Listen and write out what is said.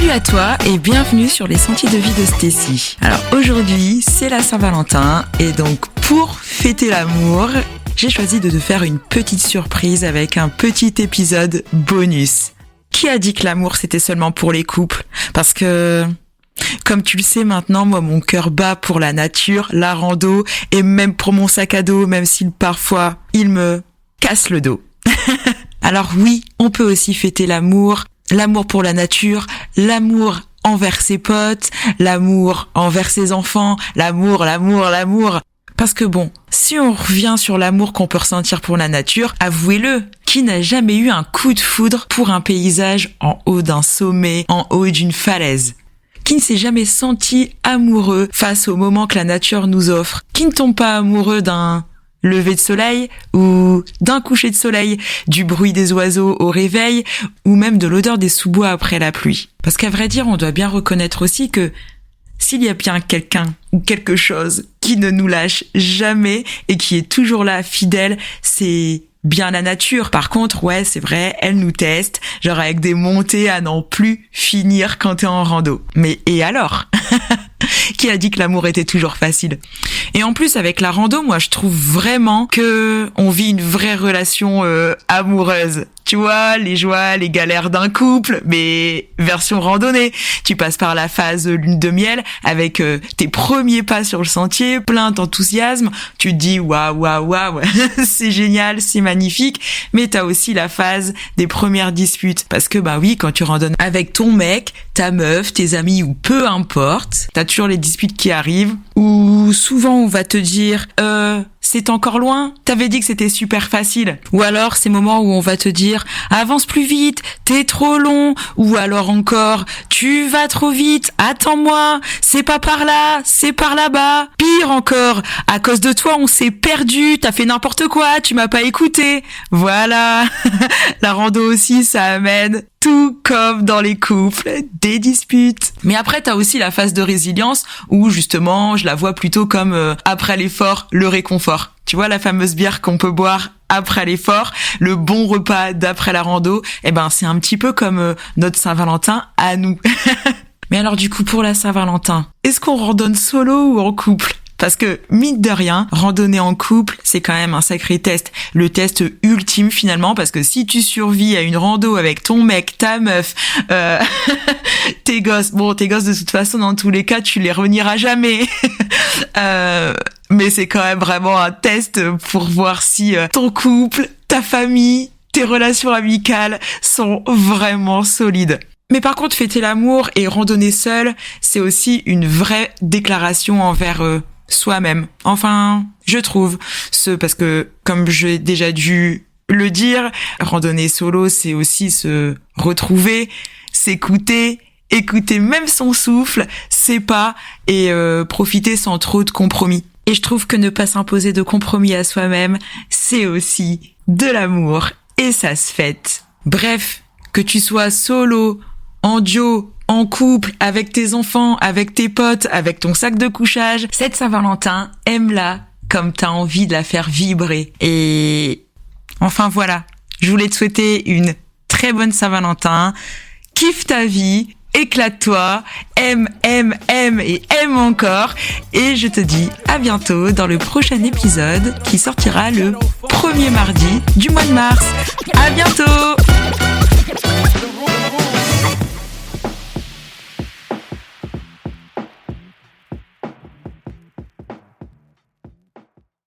Salut à toi et bienvenue sur les sentiers de vie de Stécie. Alors aujourd'hui, c'est la Saint-Valentin et donc pour fêter l'amour, j'ai choisi de te faire une petite surprise avec un petit épisode bonus. Qui a dit que l'amour c'était seulement pour les couples ? Parce que, comme tu le sais maintenant, moi mon cœur bat pour la nature, la rando et même pour mon sac à dos, même si parfois il me casse le dos. Alors oui, on peut aussi fêter l'amour pour la nature, l'amour envers ses potes, l'amour envers ses enfants, l'amour. Parce que bon, si on revient sur l'amour qu'on peut ressentir pour la nature, avouez-le, qui n'a jamais eu un coup de foudre pour un paysage en haut d'un sommet, en haut d'une falaise ? Qui ne s'est jamais senti amoureux face au moment que la nature nous offre ? Qui ne tombe pas amoureux d'un lever de soleil ou d'un coucher de soleil, du bruit des oiseaux au réveil ou même de l'odeur des sous-bois après la pluie ? Parce qu'à vrai dire, on doit bien reconnaître aussi que s'il y a bien quelqu'un ou quelque chose qui ne nous lâche jamais et qui est toujours là, fidèle, c'est bien la nature. Par contre, ouais, c'est vrai, elle nous teste, genre avec des montées à n'en plus finir quand t'es en rando. Mais et alors ? Qui a dit que l'amour était toujours facile ? Et en plus, avec la rando, moi, je trouve vraiment que on vit une vraie relation amoureuse. Tu vois, les joies, les galères d'un couple, mais version randonnée. Tu passes par la phase lune de miel avec tes premiers pas sur le sentier, plein d'enthousiasme. Tu te dis waouh, c'est génial, c'est magnifique. Mais t'as aussi la phase des premières disputes. Parce que bah oui, quand tu randonnes avec ton mec, ta meuf, tes amis ou peu importe, t'as toujours les disputes qui arrivent. Ou souvent on va te dire c'est encore loin, t'avais dit que c'était super facile. Ou alors ces moments où on va te dire avance plus vite, t'es trop long. Ou alors encore tu vas trop vite, attends-moi, c'est pas par là, c'est par là-bas. Pire encore, à cause de toi on s'est perdu, t'as fait n'importe quoi, tu m'as pas écouté. Voilà, la rando aussi ça amène tout comme dans les couples, des disputes. Mais après, t'as aussi la phase de résilience où justement, je la vois plutôt comme après l'effort, le réconfort. Tu vois, la fameuse bière qu'on peut boire après l'effort, le bon repas d'après la rando, eh ben c'est un petit peu comme notre Saint-Valentin à nous. Mais alors du coup, pour la Saint-Valentin, est-ce qu'on randonne solo ou en couple ? Parce que, mine de rien, randonner en couple, c'est quand même un sacré test. Le test ultime, finalement, parce que si tu survis à une rando avec ton mec, ta meuf, tes gosses, de toute façon, dans tous les cas, tu les renieras jamais. Mais c'est quand même vraiment un test pour voir si ton couple, ta famille, tes relations amicales sont vraiment solides. Mais par contre, fêter l'amour et randonner seul, c'est aussi une vraie déclaration envers soi-même. Enfin, je trouve. Parce que, comme j'ai déjà dû le dire, randonner solo, c'est aussi se retrouver, s'écouter, écouter même son souffle, ses pas et profiter sans trop de compromis. Et je trouve que ne pas s'imposer de compromis à soi-même, c'est aussi de l'amour et ça se fête. Bref, que tu sois solo, en duo, en couple, avec tes enfants, avec tes potes, avec ton sac de couchage, cette Saint-Valentin, aime-la comme t'as envie de la faire vibrer. Et enfin voilà, je voulais te souhaiter une très bonne Saint-Valentin. Kiffe ta vie, éclate-toi, aime et aime encore. Et je te dis à bientôt dans le prochain épisode qui sortira le premier mardi du mois de mars. À bientôt!